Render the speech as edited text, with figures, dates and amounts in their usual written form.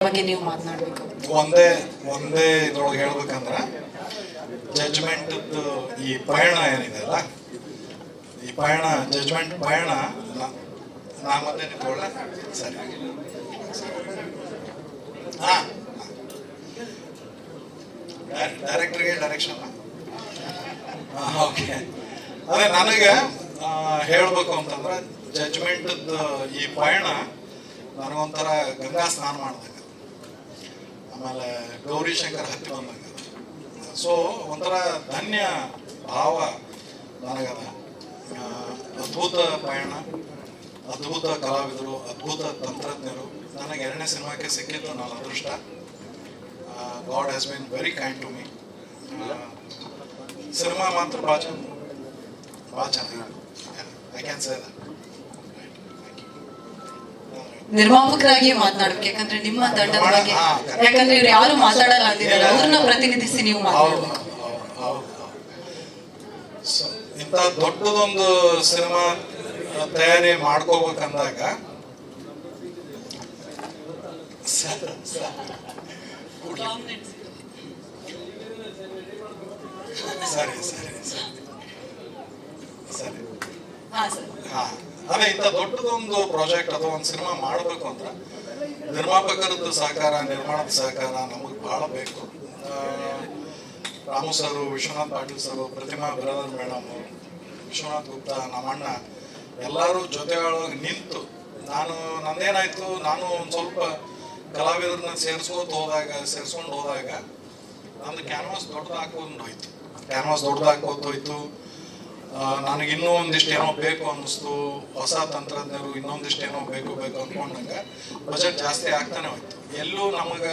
ಬಗ್ಗೆ ನೀವು ಮಾತನಾಡಬೇಕು. ಒಂದೇ ಇದ್ರೊಳಗೆ ಹೇಳ್ಬೇಕಂದ್ರೆ ಜಡ್ಜ್ಮೆಂಟ್ ಈ ಪಯಣ ಏನಿದೆ ಅಲ್ಲ, ಈ ಪಯಣ ಜಡ್ಜ್ಮೆಂಟ್ ಪಯಣ ನಾ ಮತ್ತೆ ನಿಂತ್ಕೊಳ್ಳ ಸರಿ. ಡೈರೆಕ್ಟರ್ಗೆ ಡೈರೆಕ್ಷನ್ ಓಕೆ. ಅದೇ ನನಗೆ ಹೇಳ್ಬೇಕು ಅಂತಂದ್ರೆ ಜಡ್ಜ್ಮೆಂಟ್ ಈ ಪಯಣ ನನಗೊಂಥರ ಗಂಗಾ ಸ್ನಾನ ಮಾಡಿದಾಗ, ಆಮೇಲೆ ಗೌರಿ ಶಂಕರ್ ಹತ್ತಿ ಬಂದಾಗ, ಸೊ ಒಂಥರ ಧನ್ಯ ಭಾವ ನನಗದ. ಅದ್ಭುತ ಪಯಣ, ಅದ್ಭುತ ಕಲಾವಿದರು, ಅದ್ಭುತ ತಂತ್ರಜ್ಞರು. ನನಗೆ ಎರಡನೇ ಸಿನಿಮಾಕ್ಕೆ ಸಿಕ್ಕಿದ್ದು ನನ್ನ ಅದೃಷ್ಟ. God has been very kind to me. ಸಿನಿಮಾ ಮಾತ್ರ ಭಾಳ ಚೆನ್ನಾಗಿ ಐ ಕ್ಯಾನ್ ಸೇ ದಟ್. ನಿರ್ಮಾಪಕರಾಗಿ ಮಾತನಾಡ್ಬೇಕು, ಯಾಕಂದ್ರೆ ನಿಮ್ಮ ತಂಡದ ಬಗ್ಗೆ, ಯಾಕಂದ್ರೆ ಇವ್ರು ಯಾರು ಮಾತಾಡಲ್ಲ ಅಂದಿದ್ದಾರೆ, ಅವ್ರನ್ನ ಪ್ರತಿನಿಧಿಸಿ ನೀವು ಮಾತಾಡ್ಬೇಕು. ಇಂಥ ದೊಡ್ಡದೊಂದು ಸಿನಿಮಾ ತಯಾರಿ ಮಾಡ್ಕೋಬೇಕಂದಾಗ ಸರಿ ಸರಿ ಸರಿ ಹಾ, ಅದೇ ಇಂಥ ದೊಡ್ಡದೊಂದು ಪ್ರಾಜೆಕ್ಟ್ ಅಥವಾ ಒಂದು ಸಿನಿಮಾ ಮಾಡಬೇಕು ಅಂದ್ರೆ ನಿರ್ಮಾಪಕರದ್ದು ಸಹಕಾರ, ನಿರ್ಮಾಣದ ಸಹಕಾರ ನಮಗೆ ಬಹಳ ಬೇಕು. ರಾಮು ಸರು, ವಿಶ್ವನಾಥ್ ಪಾಟೀಲ್ ಸರು, ಪ್ರತಿಮಾ ಬ್ರದರ್ ಮೇಡಮ್, ವಿಶ್ವನಾಥ್ ಗುಪ್ತಾ, ನಮ್ಮಣ್ಣ ಎಲ್ಲರೂ ಜೊತೆಯೊಳಗೆ ನಿಂತು, ನಂದೇನಾಯ್ತು, ನಾನು ಒಂದು ಸ್ವಲ್ಪ ಕಲಾವಿದರನ್ನ ಸೇರಿಸ್ಕೊಂಡು ಹೋದಾಗ ನಂದು ಕ್ಯಾನ್ವಾಸ್ ದೊಡ್ಡದಾಕೋತು. ನನಗಿನ್ನೂ ಒಂದಿಷ್ಟು ಏನೋ ಬೇಕು ಅನ್ನಿಸ್ತು, ಹೊಸ ತಂತ್ರಜ್ಞರು ಇನ್ನೊಂದಿಷ್ಟು ಏನೋ ಬೇಕು ಅನ್ಕೊಂಡಂಗ ಬಜೆಟ್ ಜಾಸ್ತಿ ಆಗ್ತಾನೆ ಹೋಯ್ತು. ಎಲ್ಲೂ ನಮಗೆ